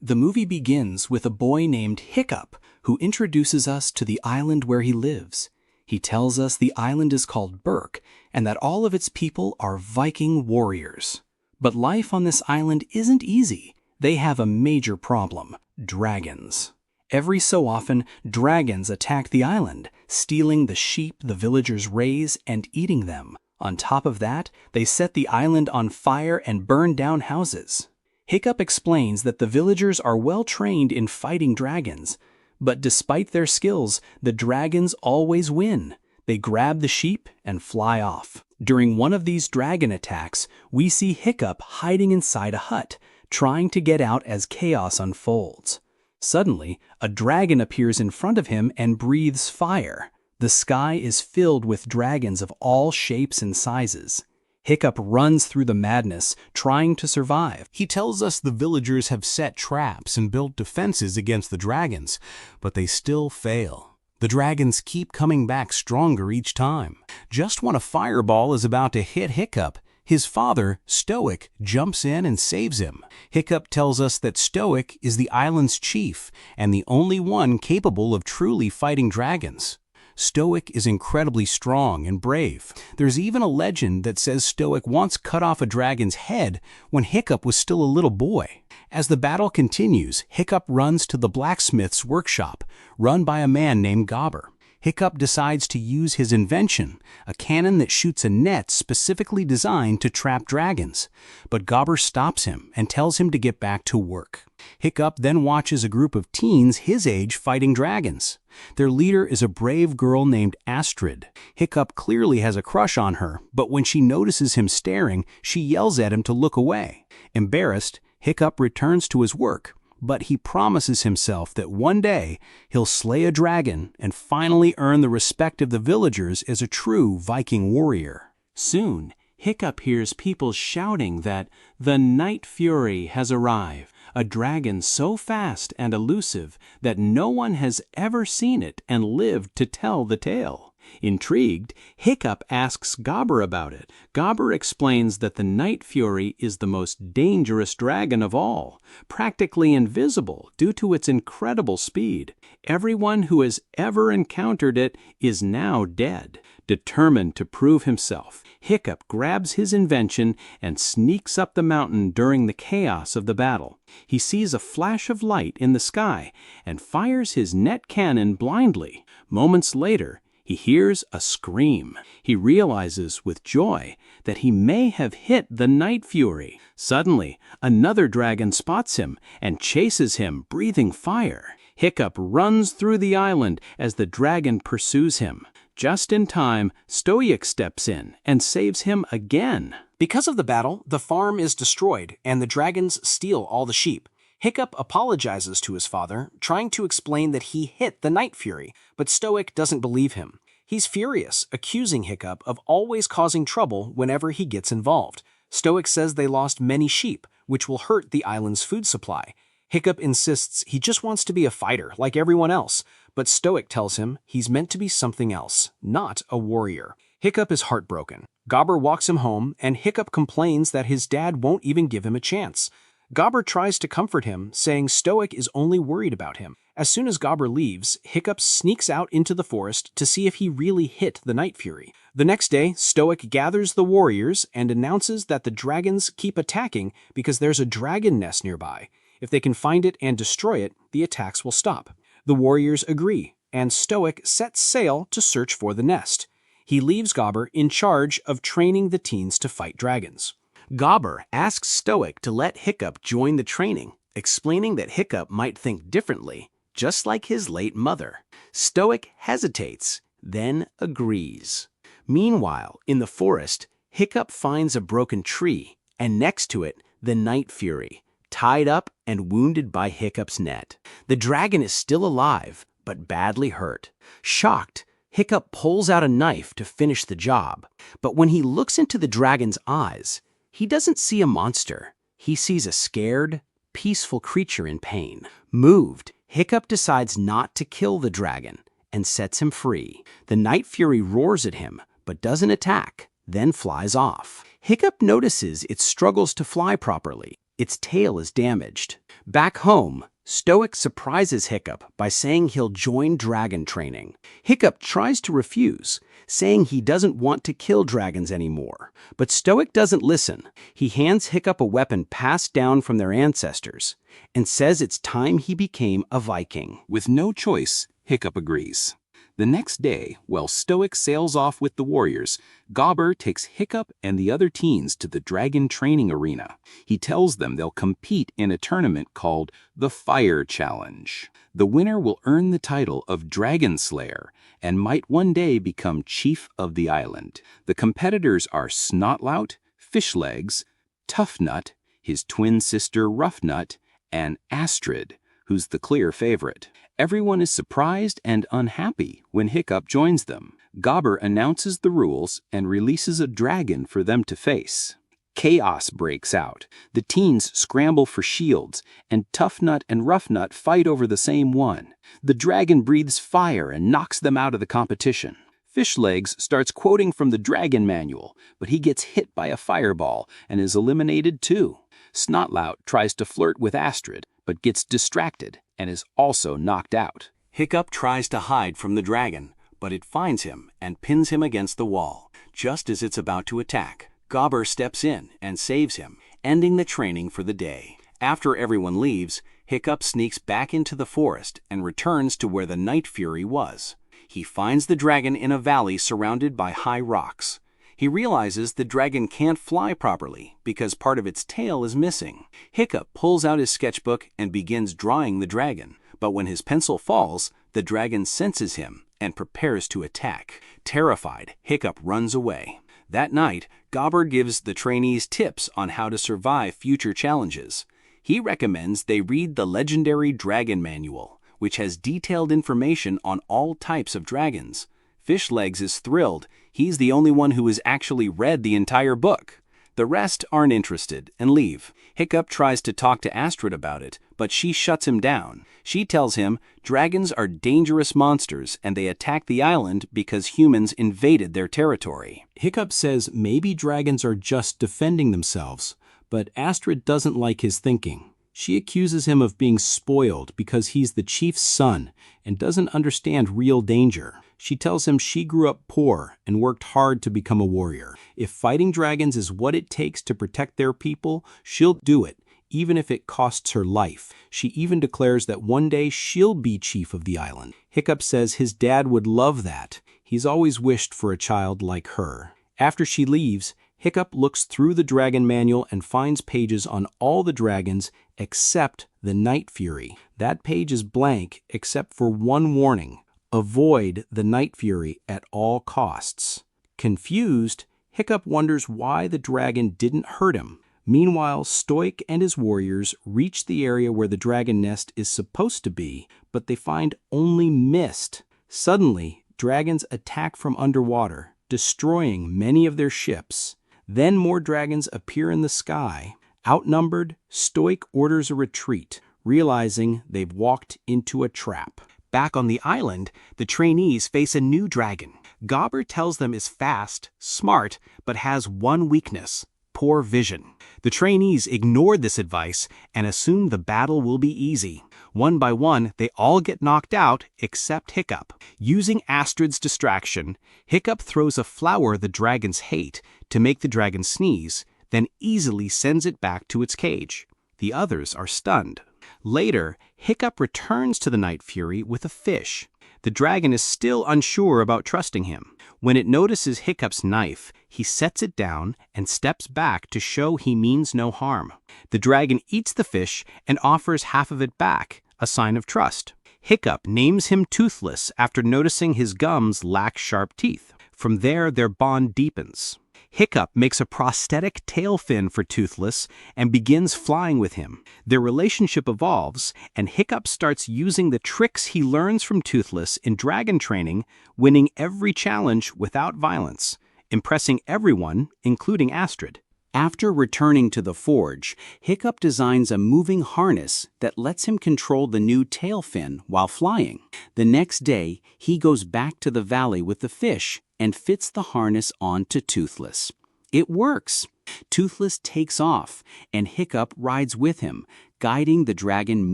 The movie begins with a boy named Hiccup who introduces us to the island where he lives. He tells us the island is called Berk and that all of its people are Viking warriors. But life on this island isn't easy. They have a major problem: dragons. Every so often, dragons attack the island, stealing the sheep the villagers raise and eating them. On top of that, they set the island on fire and burn down houses. Hiccup explains that the villagers are well trained in fighting dragons, but despite their skills, the dragons always win. They grab the sheep and fly off. During one of these dragon attacks, we see Hiccup hiding inside a hut, trying to get out as chaos unfolds. Suddenly, a dragon appears in front of him and breathes fire. The sky is filled with dragons of all shapes and sizes. Hiccup runs through the madness, trying to survive. He tells us the villagers have set traps and built defenses against the dragons, but they still fail. The dragons keep coming back stronger each time. Just when a fireball is about to hit Hiccup, his father, Stoic, jumps in and saves him. Hiccup tells us that Stoic is the island's chief and the only one capable of truly fighting dragons. Stoic is incredibly strong and brave. There's even a legend that says Stoic once cut off a dragon's head when Hiccup was still a little boy. As the battle continues, Hiccup runs to the blacksmith's workshop, run by a man named Gobber. Hiccup decides to use his invention, a cannon that shoots a net specifically designed to trap dragons. But Gobber stops him and tells him to get back to work. Hiccup then watches a group of teens his age fighting dragons. Their leader is a brave girl named Astrid. Hiccup clearly has a crush on her, but when she notices him staring, she yells at him to look away. Embarrassed, Hiccup returns to his work, but he promises himself that one day he'll slay a dragon and finally earn the respect of the villagers as a true Viking warrior. Soon, Hiccup hears people shouting that the Night Fury has arrived, a dragon so fast and elusive that no one has ever seen it and lived to tell the tale. Intrigued, Hiccup asks Gobber about it. Gobber explains that the Night Fury is the most dangerous dragon of all, practically invisible due to its incredible speed. Everyone who has ever encountered it is now dead. Determined to prove himself, Hiccup grabs his invention and sneaks up the mountain during the chaos of the battle. He sees a flash of light in the sky and fires his net cannon blindly. Moments later, he hears a scream. He realizes with joy that he may have hit the Night Fury. Suddenly, another dragon spots him and chases him, breathing fire. Hiccup runs through the island as the dragon pursues him. Just in time, Stoic steps in and saves him again. Because of the battle, the farm is destroyed and the dragons steal all the sheep. Hiccup apologizes to his father, trying to explain that he hit the Night Fury, but Stoic doesn't believe him. He's furious, accusing Hiccup of always causing trouble whenever he gets involved. Stoic says they lost many sheep, which will hurt the island's food supply. Hiccup insists he just wants to be a fighter like everyone else, but Stoic tells him he's meant to be something else, not a warrior. Hiccup is heartbroken. Gobber walks him home, and Hiccup complains that his dad won't even give him a chance. Gobber tries to comfort him, saying Stoic is only worried about him. As soon as Gobber leaves, Hiccup sneaks out into the forest to see if he really hit the Night Fury. The next day, Stoic gathers the warriors and announces that the dragons keep attacking because there's a dragon nest nearby. If they can find it and destroy it, the attacks will stop. The warriors agree, and Stoic sets sail to search for the nest. He leaves Gobber in charge of training the teens to fight dragons. Gobber asks Stoic to let Hiccup join the training, explaining that Hiccup might think differently, just like his late mother. Stoic hesitates, then agrees. Meanwhile, in the forest, Hiccup finds a broken tree, and next to it, the Night Fury, tied up and wounded by Hiccup's net. The dragon is still alive, but badly hurt. Shocked, Hiccup pulls out a knife to finish the job. But when he looks into the dragon's eyes, he doesn't see a monster. He sees a scared, peaceful creature in pain. Moved, Hiccup decides not to kill the dragon and sets him free. The Night Fury roars at him, but doesn't attack, then flies off. Hiccup notices it struggles to fly properly. Its tail is damaged. Back home, Stoic surprises Hiccup by saying he'll join dragon training. Hiccup tries to refuse, saying he doesn't want to kill dragons anymore. But Stoic doesn't listen. He hands Hiccup a weapon passed down from their ancestors and says it's time he became a Viking. With no choice, Hiccup agrees. The next day, while Stoic sails off with the warriors, Gobber takes Hiccup and the other teens to the dragon training arena. He tells them they'll compete in a tournament called the Fire Challenge. The winner will earn the title of Dragon Slayer and might one day become chief of the island. The competitors are Snotlout, Fishlegs, Toughnut, his twin sister Roughnut, and Astrid, who's the clear favorite. Everyone is surprised and unhappy when Hiccup joins them. Gobber announces the rules and releases a dragon for them to face. Chaos breaks out. The teens scramble for shields, and Toughnut and Roughnut fight over the same one. The dragon breathes fire and knocks them out of the competition. Fishlegs starts quoting from the dragon manual, but he gets hit by a fireball and is eliminated too. Snotlout tries to flirt with Astrid, but gets distracted and is also knocked out. Hiccup tries to hide from the dragon, but it finds him and pins him against the wall. Just as it's about to attack, Gobber steps in and saves him, ending the training for the day. After everyone leaves, Hiccup sneaks back into the forest and returns to where the Night Fury was. He finds the dragon in a valley surrounded by high rocks. He realizes the dragon can't fly properly because part of its tail is missing. Hiccup pulls out his sketchbook and begins drawing the dragon, but when his pencil falls, the dragon senses him and prepares to attack. Terrified, Hiccup runs away. That night, Gobber gives the trainees tips on how to survive future challenges. He recommends they read the legendary Dragon Manual, which has detailed information on all types of dragons. Fishlegs is thrilled. He's the only one who has actually read the entire book. The rest aren't interested and leave. Hiccup tries to talk to Astrid about it, but she shuts him down. She tells him dragons are dangerous monsters and they attack the island because humans invaded their territory. Hiccup says maybe dragons are just defending themselves, but Astrid doesn't like his thinking. She accuses him of being spoiled because he's the chief's son and doesn't understand real danger. She tells him she grew up poor and worked hard to become a warrior. If fighting dragons is what it takes to protect their people, she'll do it, even if it costs her life. She even declares that one day she'll be chief of the island. Hiccup says his dad would love that. He's always wished for a child like her. After she leaves, Hiccup looks through the dragon manual and finds pages on all the dragons except the Night Fury. That page is blank except for one warning: avoid the Night Fury at all costs. Confused, Hiccup wonders why the dragon didn't hurt him. Meanwhile, Stoic and his warriors reach the area where the dragon nest is supposed to be, but they find only mist. Suddenly, dragons attack from underwater, destroying many of their ships. Then more dragons appear in the sky. Outnumbered, Stoic orders a retreat, realizing they've walked into a trap. Back on the island, the trainees face a new dragon. Gobber tells them is fast, smart, but has one weakness: poor vision. The trainees ignore this advice and assume the battle will be easy. One by one, they all get knocked out except Hiccup. Using Astrid's distraction, Hiccup throws a flower the dragons hate to make the dragon sneeze, then easily sends it back to its cage. The others are stunned. Later, Hiccup returns to the Night Fury with a fish. The dragon is still unsure about trusting him. When it notices Hiccup's knife, he sets it down and steps back to show he means no harm. The dragon eats the fish and offers half of it back, a sign of trust. Hiccup names him Toothless after noticing his gums lack sharp teeth. From there, their bond deepens. Hiccup makes a prosthetic tail fin for Toothless and begins flying with him. Their relationship evolves, and Hiccup starts using the tricks he learns from Toothless in dragon training, winning every challenge without violence, impressing everyone, including Astrid. After returning to the forge, Hiccup designs a moving harness that lets him control the new tail fin while flying. The next day, he goes back to the valley with the fish and fits the harness onto Toothless. It works. Toothless takes off, and Hiccup rides with him, guiding the dragon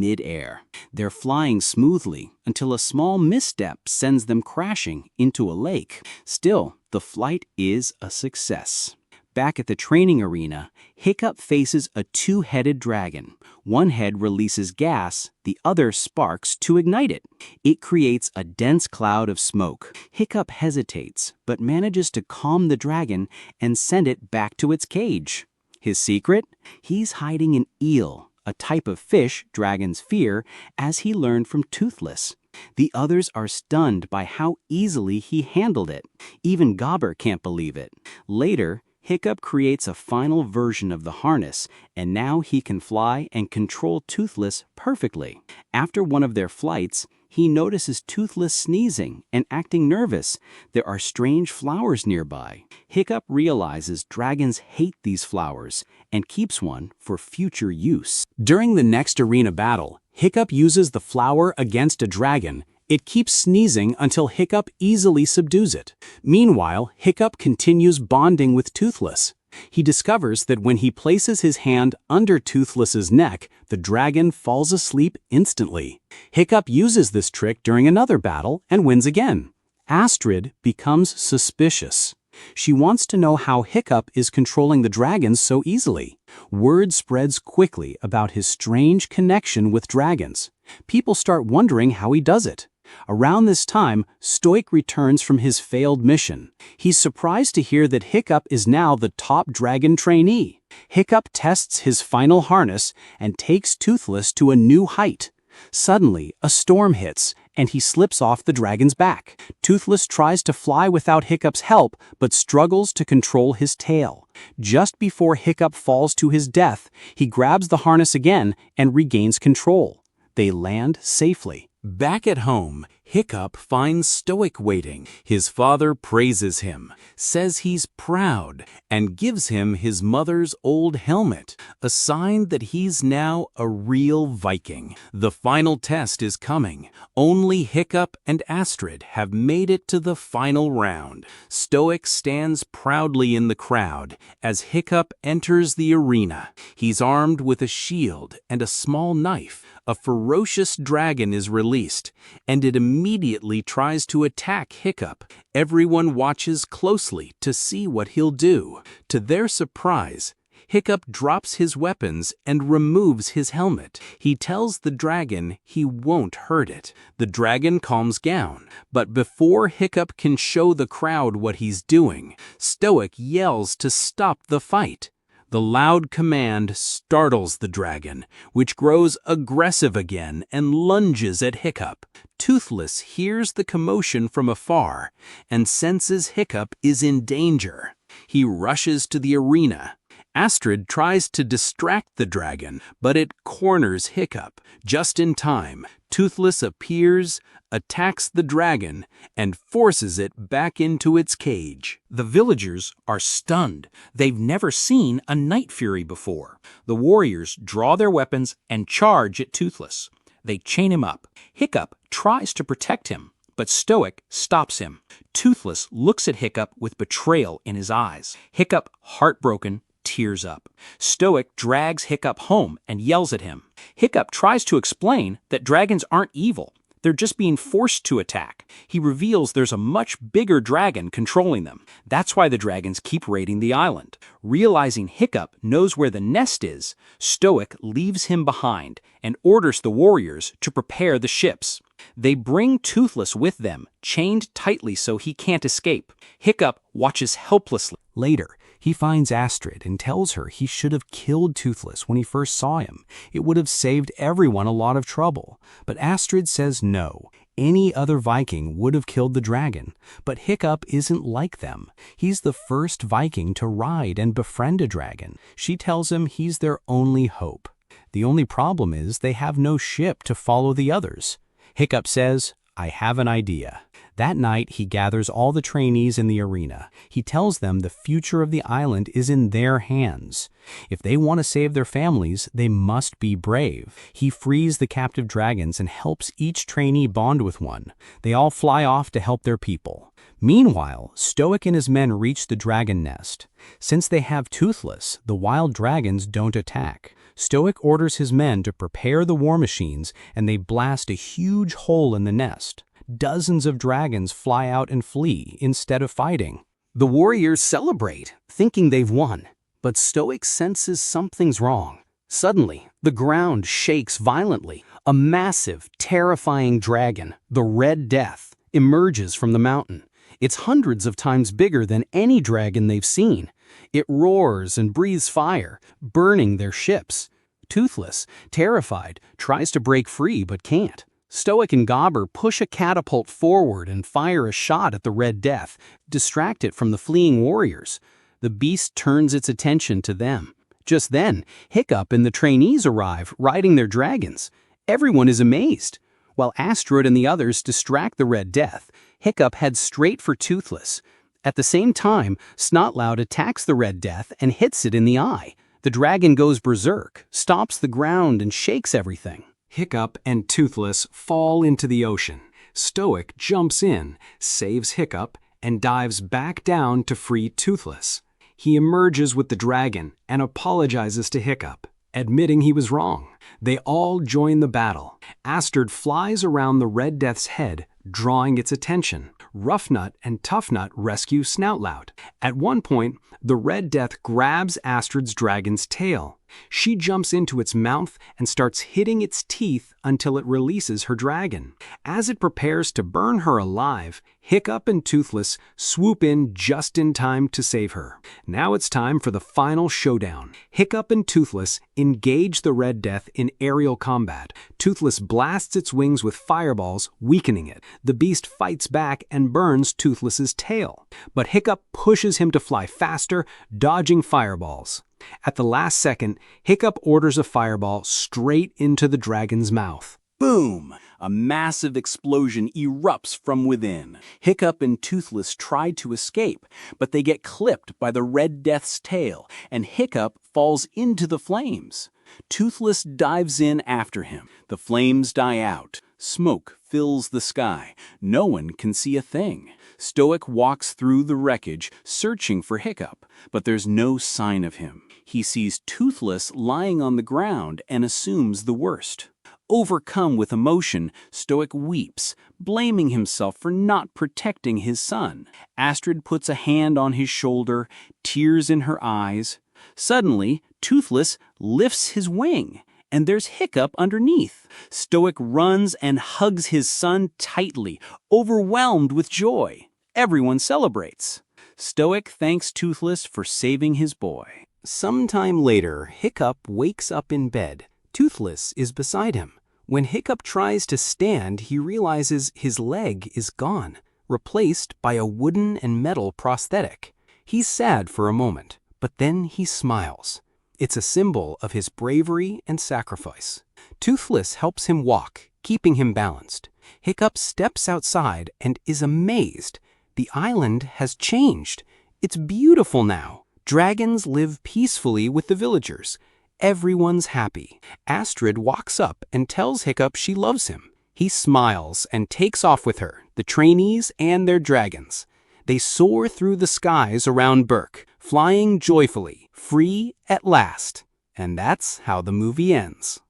mid-air. They're flying smoothly until a small misstep sends them crashing into a lake. Still, the flight is a success. Back at the training arena, Hiccup faces a two-headed dragon. One head releases gas, the other sparks to ignite it. It creates a dense cloud of smoke. Hiccup hesitates, but manages to calm the dragon and send it back to its cage. His secret? He's hiding an eel, a type of fish dragons fear, as he learned from Toothless. The others are stunned by how easily he handled it. Even Gobber can't believe it. Later, Hiccup creates a final version of the harness, and now he can fly and control Toothless perfectly. After one of their flights, he notices Toothless sneezing and acting nervous. There are strange flowers nearby. Hiccup realizes dragons hate these flowers and keeps one for future use. During the next arena battle, Hiccup uses the flower against a dragon. It keeps sneezing until Hiccup easily subdues it. Meanwhile, Hiccup continues bonding with Toothless. He discovers that when he places his hand under Toothless's neck, the dragon falls asleep instantly. Hiccup uses this trick during another battle and wins again. Astrid becomes suspicious. She wants to know how Hiccup is controlling the dragons so easily. Word spreads quickly about his strange connection with dragons. People start wondering how he does it. Around this time, Stoic returns from his failed mission. He's surprised to hear that Hiccup is now the top dragon trainee. Hiccup tests his final harness and takes Toothless to a new height. Suddenly, a storm hits, and he slips off the dragon's back. Toothless tries to fly without Hiccup's help, but struggles to control his tail. Just before Hiccup falls to his death, he grabs the harness again and regains control. They land safely. Back at home, Hiccup finds Stoic waiting. His father praises him, says he's proud, and gives him his mother's old helmet, a sign that he's now a real Viking. The final test is coming. Only Hiccup and Astrid have made it to the final round. Stoic stands proudly in the crowd as Hiccup enters the arena. He's armed with a shield and a small knife. A ferocious dragon is released, and it immediately tries to attack Hiccup. Everyone watches closely to see what he'll do. To their surprise, Hiccup drops his weapons and removes his helmet. He tells the dragon he won't hurt it. The dragon calms down, but before Hiccup can show the crowd what he's doing, Stoic yells to stop the fight. The loud command startles the dragon, which grows aggressive again and lunges at Hiccup. Toothless hears the commotion from afar and senses Hiccup is in danger. He rushes to the arena. Astrid tries to distract the dragon, but it corners Hiccup. Just in time, Toothless appears, attacks the dragon, and forces it back into its cage. The villagers are stunned. They've never seen a Night Fury before. The warriors draw their weapons and charge at Toothless. They chain him up. Hiccup tries to protect him, but Stoic stops him. Toothless looks at Hiccup with betrayal in his eyes. Hiccup, heartbroken, tears up. Stoic drags Hiccup home and yells at him. Hiccup tries to explain that dragons aren't evil. They're just being forced to attack. He reveals there's a much bigger dragon controlling them. That's why the dragons keep raiding the island. Realizing Hiccup knows where the nest is, Stoic leaves him behind and orders the warriors to prepare the ships. They bring Toothless with them, chained tightly so he can't escape. Hiccup watches helplessly. Later, he finds Astrid and tells her he should have killed Toothless when he first saw him. It would have saved everyone a lot of trouble. But Astrid says no. Any other Viking would have killed the dragon. But Hiccup isn't like them. He's the first Viking to ride and befriend a dragon. She tells him he's their only hope. The only problem is they have no ship to follow the others. Hiccup says, "I have an idea." That night, he gathers all the trainees in the arena. He tells them the future of the island is in their hands. If they want to save their families, they must be brave. He frees the captive dragons and helps each trainee bond with one. They all fly off to help their people. Meanwhile, Stoic and his men reach the dragon nest. Since they have Toothless, the wild dragons don't attack. Stoic orders his men to prepare the war machines, and they blast a huge hole in the nest. Dozens of dragons fly out and flee instead of fighting. The warriors celebrate, thinking they've won. But Stoic senses something's wrong. Suddenly, the ground shakes violently. A massive, terrifying dragon, the Red Death, emerges from the mountain. It's hundreds of times bigger than any dragon they've seen. It roars and breathes fire, burning their ships. Toothless, terrified, tries to break free but can't. Stoic and Gobber push a catapult forward and fire a shot at the Red Death, distract it from the fleeing warriors. The beast turns its attention to them. Just then, Hiccup and the trainees arrive, riding their dragons. Everyone is amazed. While Astrid and the others distract the Red Death, Hiccup heads straight for Toothless. At the same time, Snotloud attacks the Red Death and hits it in the eye. The dragon goes berserk, stomps the ground, and shakes everything. Hiccup and Toothless fall into the ocean. Stoic jumps in, saves Hiccup, and dives back down to free Toothless. He emerges with the dragon and apologizes to Hiccup, admitting he was wrong. They all join the battle. Astrid flies around the Red Death's head, drawing its attention. Roughnut and Toughnut rescue Snoutloud. At one point, the Red Death grabs Astrid's dragon's tail. She jumps into its mouth and starts hitting its teeth until it releases her dragon. As it prepares to burn her alive, Hiccup and Toothless swoop in just in time to save her. Now it's time for the final showdown. Hiccup and Toothless engage the Red Death in aerial combat. Toothless blasts its wings with fireballs, weakening it. The beast fights back and burns Toothless's tail. But Hiccup pushes him to fly faster, dodging fireballs. At the last second, Hiccup orders a fireball straight into the dragon's mouth. Boom! A massive explosion erupts from within. Hiccup and Toothless try to escape, but they get clipped by the Red Death's tail, and Hiccup falls into the flames. Toothless dives in after him. The flames die out. Smoke fills the sky. No one can see a thing. Stoic walks through the wreckage, searching for Hiccup, but there's no sign of him. He sees Toothless lying on the ground and assumes the worst. Overcome with emotion, Stoic weeps, blaming himself for not protecting his son. Astrid puts a hand on his shoulder, tears in her eyes. Suddenly, Toothless lifts his wing, and there's Hiccup underneath. Stoic runs and hugs his son tightly, overwhelmed with joy. Everyone celebrates. Stoic thanks Toothless for saving his boy. Sometime later, Hiccup wakes up in bed. Toothless is beside him. When Hiccup tries to stand, he realizes his leg is gone, replaced by a wooden and metal prosthetic. He's sad for a moment, but then he smiles. It's a symbol of his bravery and sacrifice. Toothless helps him walk, keeping him balanced. Hiccup steps outside and is amazed. The island has changed. It's beautiful now. Dragons live peacefully with the villagers. Everyone's happy. Astrid walks up and tells Hiccup she loves him. He smiles and takes off with her, the trainees and their dragons. They soar through the skies around Berk, flying joyfully, free at last. And that's how the movie ends.